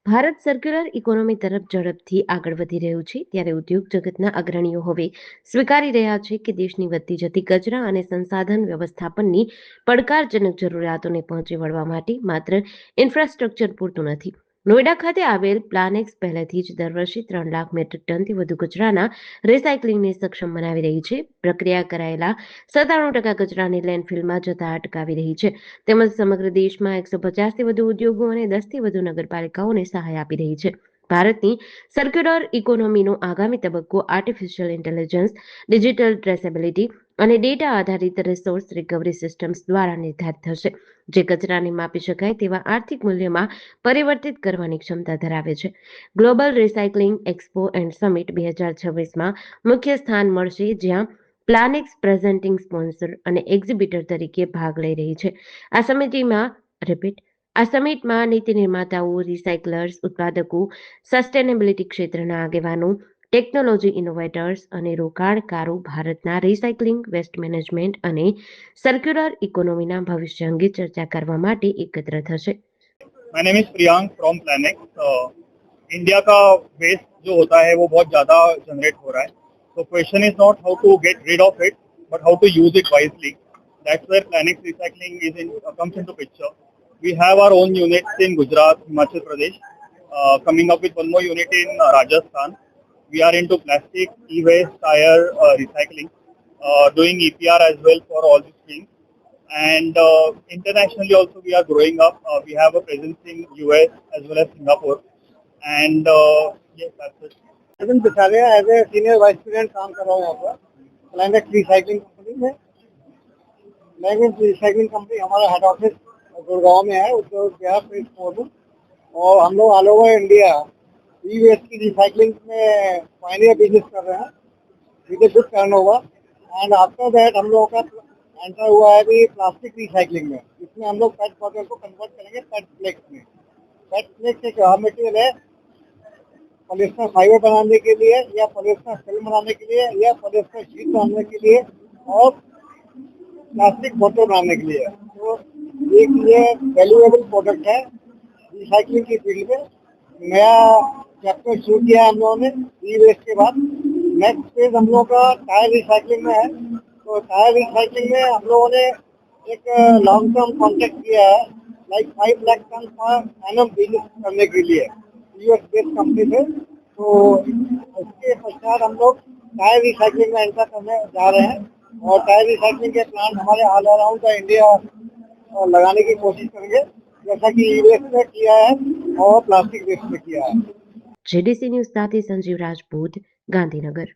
Bharat circular economy તરફ ઝડપથી આગળ વધી રહ્યું છે, ત્યારે ઉદ્યોગ જગતના અગ્રણીઓ હવે સ્વીકારી રહ્યા છે કે દેશની વધતી જતી કચરા અને સંસાધન વ્યવસ્થાપનની પડકારજનક જરૂરિયાતોને પહોંચી વળવા માટે માત્ર ઇન્ફ્રાસ્ટ્રક્ચર પૂરતું નથી. નોઈડા ખાતે આવેલ પ્લાનેક્સ પહેલેથી જ દર વર્ષે 3 લાખ મેટ્રિક ટનથી વધુ કચરાના રિસાયકલિંગને સક્ષમ બનાવી રહી છે. પ્રક્રિયા કરાયેલા 97% કચરાને લેન્ડફિલમાં જતા અટકાવી રહી છે. તેમજ સમગ્ર દેશમાં 150થી વધુ ઉદ્યોગો અને 10થી વધુ નગરપાલિકાઓને સહાય આપી રહી છે. ભારતની સર્ક્યુલર ઇકોનોમીનો આગામી તબક્કો આર્ટિફિશિયલ ઇન્ટેલિજન્સ, ડિજિટલ ટ્રેસેબિલિટી અને ડેટા આધારિત રિસોર્સ રિકવરી સિસ્ટમ્સ દ્વારા નિર્ધારિત થશે, જે કચરાને માપી શકાય તેવા આર્થિક મૂલ્યમાં પરિવર્તિત કરવાની ક્ષમતા ધરાવે છે. Global Recycling Expo and Summit 2026માં મુખ્ય સ્થાન મળશે, જ્યાં પ્લાનેક્સ પ્રેઝન્ટિંગ સ્પોન્સર અને એક્ઝિબિટર તરીકે ભાગ લઈ રહી છે. આ સમિટમાં નીતિ નિર્માતાઓ, રિસાયકલર્સ, ઉત્પાદકો, સસ્ટેનેબિલિટી ક્ષેત્રના આગેવાનો, ટેકનોલોજી ઇનોવેટર્સ અને રોકાણકારો ભારતના રિસાયકલિંગ, વેસ્ટ મેનેજમેન્ટ અને સર્ક્યુલર ઇકોનોમીના ભવિષ્ય અંગે ચર્ચા કરવા માટે એકત્ર થશે. My name is Priyank from Planex. India का वेस्ट जो होता है वो बहुत ज़्यादा जनरेट हो रहा है। तो question is not how to get rid of it, but how to use it wisely. That's where Planex recycling comes into picture. We have our own units in Gujarat, Himachal Pradesh, coming up with one more unit in Rajasthan. We are into plastic, e-waste, tire recycling, doing EPR as well for all these things. And internationally also we are growing up. We have a presence in US as well as Singapore. And yes, that's it. Arvind Bisaria as a senior vice president काम कर रहा हूँ यहाँ पर प्लैनेक्स recycling company में। प्लैनेक्स recycling company हमारा head office Gurgaon में है, उत्तर बिहार फेज 4 में। और हम लोग ऑल ओवर इंडिया ई वेस्ट की रिसाइकलिंग में पायनियर बिजनेस कर रहे हैं with good turnover. And after that हम लोगों का एंटर हुआ है अभी प्लास्टिक रिसाइकलिंग में। इसमें हम लोग पेट बॉटल को कन्वर्ट करेंगे पेट फ्लेक्स में। पेट फ्लेक्स एक रॉ मटेरियल है पॉलिएस्टर फाइबर बनाने के लिए, या पॉलिएस्टर फिल्म बनाने के लिए, या पॉलिएस्टर शीट बनाने के लिए, और प्लास्टिक बोतल बनाने के लिए। तो एक ये वैल्यूएबल प्रोडक्ट है रिसाइकलिंग की फील्ड में। नया चैप्टर शुरू किया हम लोगों ने ई वेस्ट के बाद। नेक्स्ट फेज हम लोग का टायर रिसाइकलिंग में है। तो टायर रिसाइकलिंग में हम लोगों ने एक लॉन्ग टर्म कॉन्ट्रैक्ट किया है, like 5 lakh tonne per annum business करने के लिए यूएस बेस्ड कंपनी से। तो इसके पश्चात हम लोग टायर रिसाइकलिंग में एंटर करने जा रहे हैं, और टायर रिसाइकलिंग के प्लांट हमारे ऑल अराउंड द इंडिया लगाने की कोशिश करेंगे, जैसा कि ई वेस्ट में किया है और प्लास्टिक वेस्ट में किया है। जेडीसी न्यूज સાથે સંજીવ રાજપૂત, ગાંધીનગર।